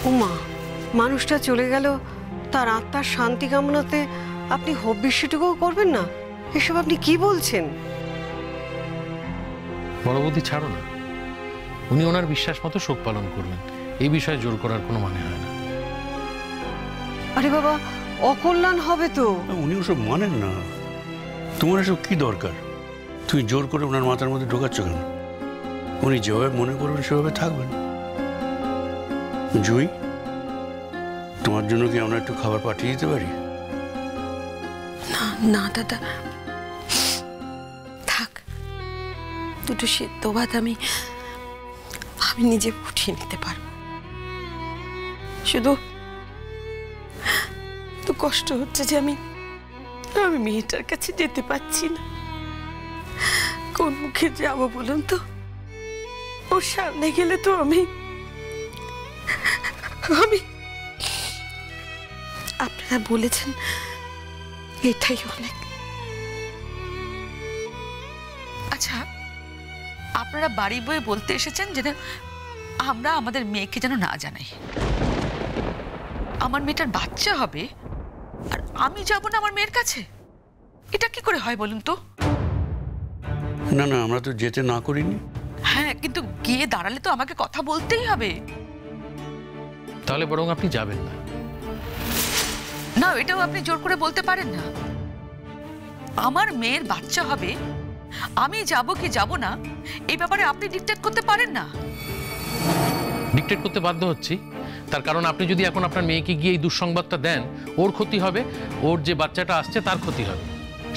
উমা, মানুষটা চলে গেল, তার আত্মার শান্তি কামনাতে আপনি হব্বিষ্যটুকুও করবেন না? এসব আপনি কি বলছেন? বড় বৌদি ছাড়ো না, উনি ওনার বিশ্বাস মতো শোক পালন করবেন, এই বিষয়ে জোর করার কোনো মানে হয় না। আরে বাবা, অকল্যাণ হবে তো। উনি ওসব মানেন না। তোমার এসব কি দরকার? তুমি জোর করে ওনার মাথার মধ্যে ঢোকাচ্ছ কেন? উনি যেভাবে মনে করবেন সেভাবে থাকবেন। জুই, তোমার জন্য কি আমরা একটু খাবার পাঠিয়ে দিতে পারি? না না দাদা, থাক, দুটো সেদ্ধ ভাত আমি নিজে উঠিয়ে নিতে পারবো। শুধু তো কষ্ট হচ্ছে যে আমি মেয়েটার কাছে যেতে পারছি না। কোন মুখে যাবো বলুন তো? ওর সামনে গেলে তো আমি আপনারা বলেছেন এটাই অনেক। আচ্ছা, আপনারা বাড়ি বয়ে বলতে এসেছেন যে আমরা আমাদের মেয়েকে যেন না জানাই। আমার মেয়েটার বাচ্চা হবে আর আমি যাব না আমার মেয়ের কাছে? এটা কি করে হয় বলুন তো? না না, আমরা তো যেতে না করিনি। হ্যাঁ, কিন্তু গিয়ে দাঁড়ালে তো আমাকে কথা বলতেই হবে। তাহলে বরং আপনি যাবেন না। না, এটাও আপনি জোর করে বলতে পারেন না। আমার মেয়ের বাচ্চা হবে, আমি যাব কি যাব না এই ব্যাপারে আপনি ডিক্টেট করতে পারেন না। ডিক্টেট করতে বাধ্য হচ্ছি, তার কারণ আপনি যদি এখন আপনার মেয়েকে গিয়ে এই দুঃসংবাদটা দেন, ওর ক্ষতি হবে, ওর যে বাচ্চাটা আসছে তার ক্ষতি হবে।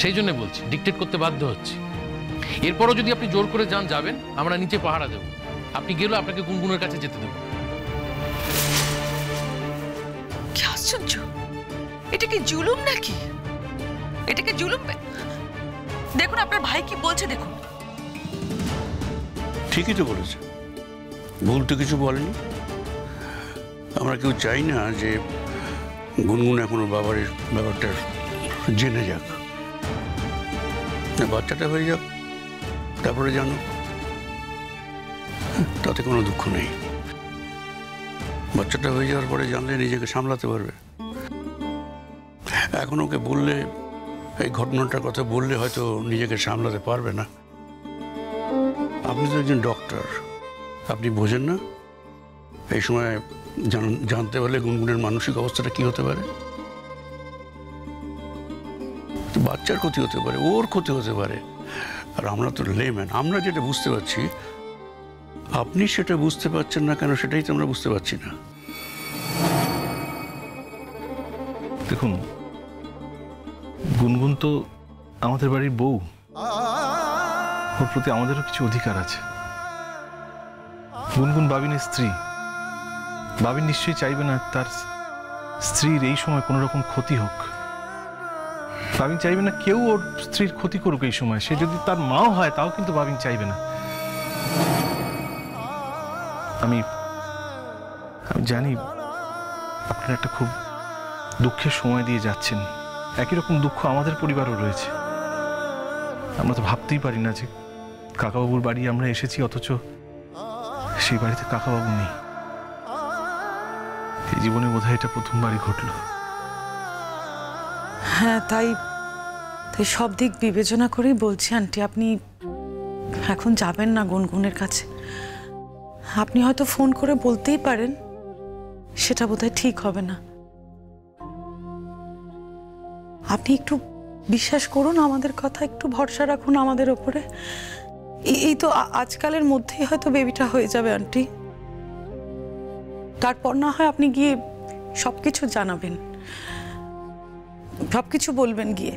সেই জন্য বলছি ডিক্টেট করতে বাধ্য হচ্ছি। এরপরও যদি আপনি জোর করে যাবেন, আমরা নিচে পাহারা দেব। আপনি গেলেও আপনাকে গুনগুনের কাছে যেতে দেব। কি আশ্চর্য! এটা কি জুলুম নাকি? এটা কি জুলুম? দেখুন আপনার ভাই কি বলছে, দেখুন। ঠিকই তো বলেছে, ভুল তো কিছু বলেনি। আমরা কেউ চাই না যে গুনগুন এখনো বাবার ব্যাপারটা জেনে যাক। বাচ্চাটা হয়ে যাক, তারপরে জানো, তাতে কোনো দুঃখ নেই। বাচ্চাটা হয়ে যাওয়ার পরে জানলে নিজেকে সামলাতে পারবে। এখন ওকে বললে, এই ঘটনাটার কথা বললে হয়তো নিজেকে সামলাতে পারবে না। আপনি তো একজন ডক্টর, আপনি বোঝেন না এই সময় জানতে পারলে গুনগুনের মানসিক অবস্থাটা কি হতে পারে? বাচ্চার ক্ষতি হতে পারে, ওর ক্ষতি হতে পারে। আর আমরা তো লেম্যান, আমরা যেটা বুঝতে পারছি, আপনি সেটা বুঝতে পারছেন না কেন সেটাই তো আমরা বুঝতে পারছি না। দেখুন, গুনগুন তো আমাদের বাড়ির বউ, ওর প্রতি আমাদেরও কিছু অধিকার আছে। গুনগুন বাবিনের স্ত্রী, বাবিন নিশ্চয়ই চাইবে না তার স্ত্রীর এই সময় কোনো রকম ক্ষতি হোক। বাবিন চাইবে না কেউ ওর স্ত্রীর ক্ষতি করুক এই সময়। সে যদি তার মাও হয় তাও কিন্তু বাবিন চাইবে না। আমি জানি আপনারা একটা খুব দুঃখের সময় দিয়ে যাচ্ছেন। একই রকম দুঃখ আমাদের পরিবারও রয়েছে। আমরা তো ভাবতেই পারি না যে কাকাবাবুর বাড়ি আমরা এসেছি, অথচ সেই বাড়িতে কাকাবাবু নেই। এই জীবনে বোধহয় এটা প্রথমবারই ঘটল। হ্যাঁ, তাই সব দিক বিবেচনা করেই বলছি আন্টি, আপনি এখন যাবেন না গুনগুনের কাছে। আপনি হয়তো ফোন করে বলতেই পারেন, সেটা বোধহয় ঠিক হবে না। আপনি একটু বিশ্বাস করুন আমাদের কথা, একটু ভরসা রাখুন আমাদের ওপরে। এই তো আজকালের মধ্যেই হয়তো বেবিটা হয়ে যাবে আন্টি। তারপর না হয় আপনি গিয়ে সবকিছু জানাবেন, সবকিছু বলবেন গিয়ে।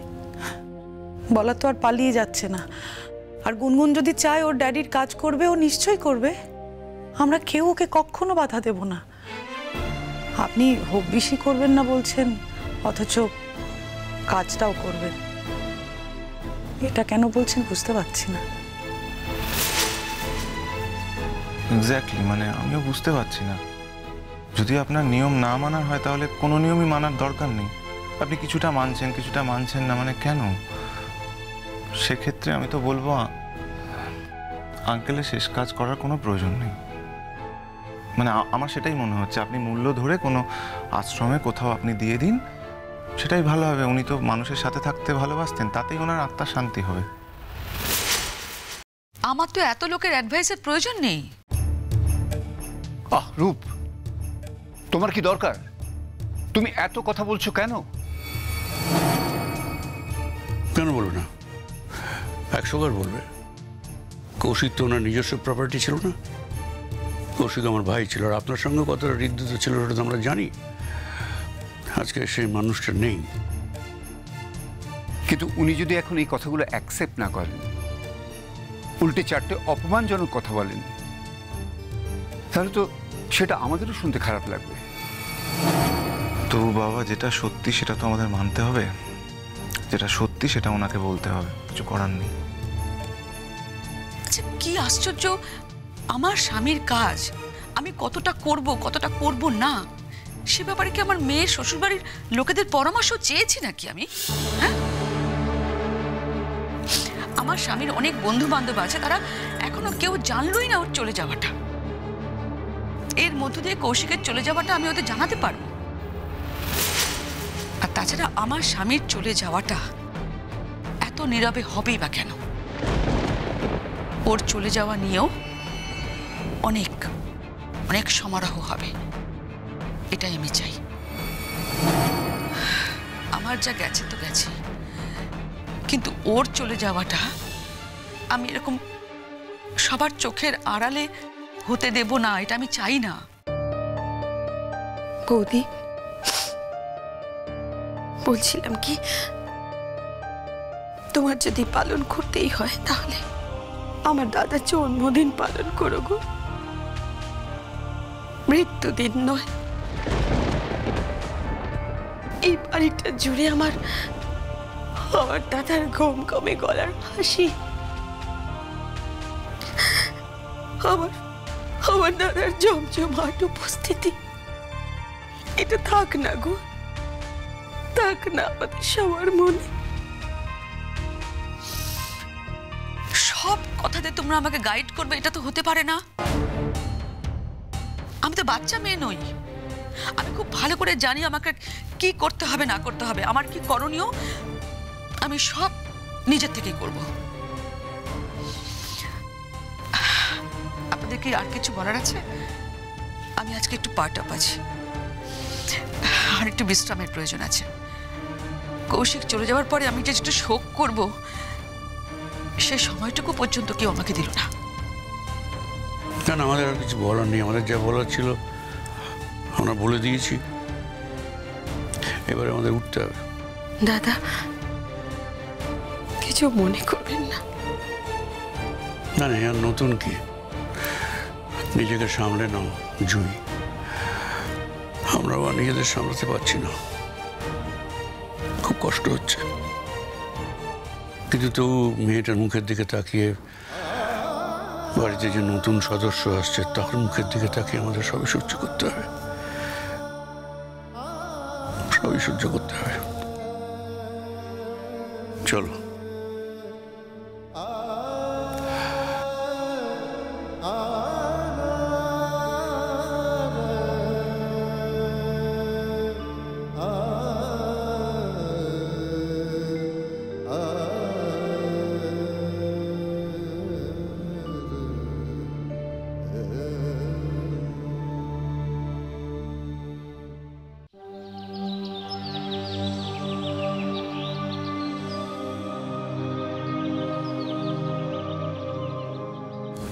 বলা তো আর পালিয়ে যাচ্ছে না। আর গুনগুন যদি চায় ওর ড্যাডির কাজ করবে, ও নিশ্চয়ই করবে। আমরা কেউ ওকে কখনো বাধা দেব না। আপনি হব্বিসি করবেন না বলছেন, অথচ কাজটাও করবেন। এটা কেন বলছেন বুঝতে পারছি না। এক্স্যাক্টলি, মানে আমিও বুঝতে পারছি না। যদি আপনার নিয়ম না মানার হয় তাহলে কোনো নিয়মই মানার দরকার নেই। আপনি কিছুটা মানছেন, কিছুটা মানছেন না, মানে কেন? সেক্ষেত্রে আমি তো বলবো আঙ্কেলের শেষ কাজ করার কোনো প্রয়োজন নেই। মানে আমার সেটাই মনে হচ্ছে, আপনি মূল্য ধরে কোনো আশ্রমে কোথাও আপনি দিয়ে দিন, সেটাই ভালো হবে। উনি তো মানুষের সাথে থাকতে ভালোবাসতেন, তাতেই ওনার আত্মার শান্তি হবে। আমার তো এত লোকের অ্যাডভাইসের প্রয়োজন নেই। রূপ, তোমার কি দরকার? তুমি এত কথা বলছো কেন? কেন বলবো না, 100 বার বলবে। কৌশিক তো ওনার নিজস্ব প্রপার্টি ছিল না, কৌশিক আমার ভাই ছিল। আর আপনার সঙ্গে কতটা হৃদ্যতা ছিল ওটা তো আমরা জানি। আজকে সেই মানুষটা নেই। কিন্তু উনি যদি এখন এই কথাগুলো অ্যাকসেপ্ট না করেন, উল্টে 4টে অপমানজনক কথা বলেন, তাহলে তো সেটা আমাদেরও শুনতে খারাপ লাগবে। তো বাবা, যেটা সত্যি সেটা তো আমাদের মানতে হবে, যেটা সত্যি সেটা ওনাকে বলতে হবে, কিছু করার নেই। আচ্ছা, কি আশ্চর্য, আমার স্বামীর কাজ আমি কতটা করব না, সে ব্যাপারে কি আমার মেয়ের শ্বশুরবাড়ির লোকেদের পরামর্শ চেয়েছি নাকি আমি? হ্যাঁ, আমার স্বামীর অনেক বন্ধু বান্ধব আছে, তারা এখনো কেউ জানলই না ওর চলে যাওয়াটা। এর মধ্য দিয়ে কৌশিকের চলে যাওয়াটা আমি ওদের জানাতে পারবো। আর তাছাড়া আমার স্বামীর চলে যাওয়াটা এত নীরবে হবেই বা কেন? ওর চলে যাওয়া নিয়েও অনেক অনেক সমারোহ হবে, এটাই আমি চাই। আমার যা গেছে তো গেছে, কিন্তু ওর চলে যাওয়াটা আমি এরকম সবার চোখের আড়ালে হতে দেব না, এটা আমি চাই না। বৌদি, বলছিলাম কি, তোমার যদি পালন করতেই হয় তাহলে আমার দাদার জন্মদিন পালন করো গো, মৃত্যুদিন নয়। এই বাড়িটা জুড়ে আমার দাদার ঘুম কমে গলার হাসি, আমার দাদার জমজমাট উপস্থিতি, এটা থাক না গো, থাক না আমাদের সবার মনে। সব কথাতে তোমরা আমাকে গাইড করবে, এটা তো হতে পারে না। আমি তো বাচ্চা মেয়ে নই, আমি খুব ভালো করে জানি আমাকে কি করতে হবে না করতে হবে, আমার কি করণীয় আমি সব নিজের থেকেই করব। আপনাদের কি আর কিছু বলার আছে? আমি আজকে একটু পার্ট আপ আছি, আর একটু বিশ্রামের প্রয়োজন আছে। কৌশিক চলে যাওয়ার পরে আমি যে একটু শোক করব, সে সময়টুকু পর্যন্ত কেউ আমাকে দিল না। কেন, আমাদের আর কিছু বলার নেই। আমাদের যা বলার ছিল আমরা বলে দিয়েছি, এবারে আমাদের উঠতে হবে। দাদা, কিছু মনে করবেন না। না না, আর নতুন কি, নিজেকে সামলে নাও জুই। আমরাও আর নিজেদের সামলাতে পারছি না, খুব কষ্ট হচ্ছে। কিন্তু তবু মেয়েটার মুখের দিকে তাকিয়ে, বাড়িতে যে নতুন সদস্য আসছে তার মুখের দিকে তাকিয়ে আমাদের সবই সহ্য করতে হবে, সবই সহ্য করতে হবে। চলো।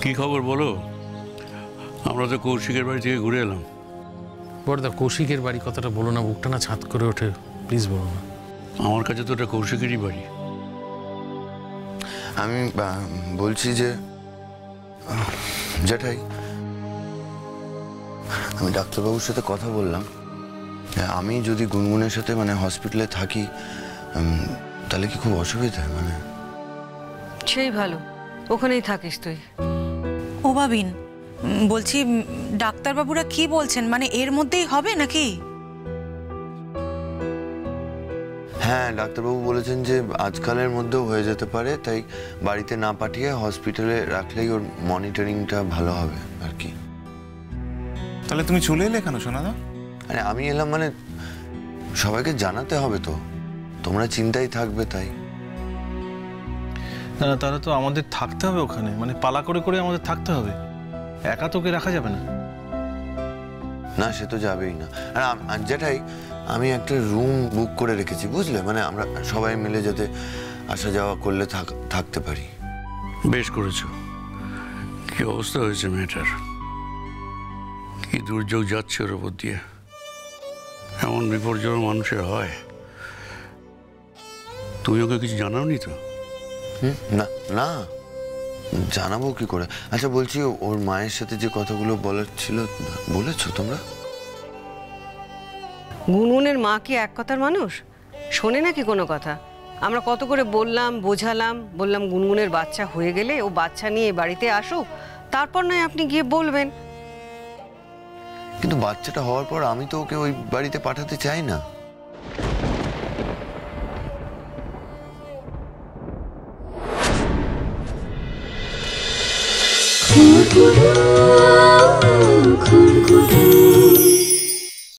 কি খবর বলো? আমরা তো কৌশিকের বাড়ি থেকে ঘুরে এলাম। বড়দা, কৌশিকের বাড়ি কথাটা বলো না, বুকটা না ছাদ করে ওঠে, প্লিজ বলো না। আমার কাছে তো ওটা কৌশিকেরই বাড়ি। আমি বলছি যে জ্যাঠাই, আমি ডাক্তারবাবুর সাথে কথা বললাম, আমি যদি গুনগুনের সাথে মানে হসপিটালে থাকি তাহলে কি খুব অসুবিধা? মানে সেই ভালো, ওখানেই থাকিস তুই। ও বাবিন, বলছি ডাক্তারবাবুরা কি বলছেন, মানে এর মধ্যেই হবে নাকি? হ্যাঁ, ডাক্তারবাবু বলেছেন যে আজকালের মধ্যেও হয়ে যেতে পারে, তাই বাড়িতে না পাঠিয়ে হসপিটালে রাখলেই ওর মনিটরিংটা ভালো হবে আর কি। তাহলে তুমি চলে এলে কেন সোনাদা? আরে আমি এলাম মানে সবাইকে জানাতে হবে তো, তোমরা চিন্তায় থাকবে তাই। না না, তাহলে তো আমাদের থাকতে হবে ওখানে, মানে পালা করে করে আমাদের থাকতে হবে, একা তোকে রাখা যাবে না। না সে তো যাবেই না। আর যেটাই আমি একটা রুম বুক করে রেখেছি বুঝলে, মানে আমরা সবাই মিলে যাতে আসা যাওয়া করলে থাকতে পারি। বেশ করেছো। কি অবস্থা হয়েছে মেয়েটার, কি দুর্যোগ যাচ্ছে ওর ওপর দিয়ে। এমন বিপর্যয় মানুষের হয়। তুমি ওকে কিছু জানাওনি তো? না না, জানাবো কি করে। আচ্ছা বলছি, ওর মায়ের সাথে যে কথাগুলো বলার ছিল বলেছো তোমরা? গুনগুনের মা কি এক কথার মানুষ? শোনে নাকি কোনো কথা? আমরা কত করে বললাম, বোঝালাম, বললাম গুনগুনের বাচ্চা হয়ে গেলে ও বাচ্চা নিয়ে বাড়িতে আসুক, তারপর নয় আপনি গিয়ে বলবেন। কিন্তু বাচ্চাটা হওয়ার পর আমি তো ওকে ওই বাড়িতে পাঠাতে চাই না। খুন খুন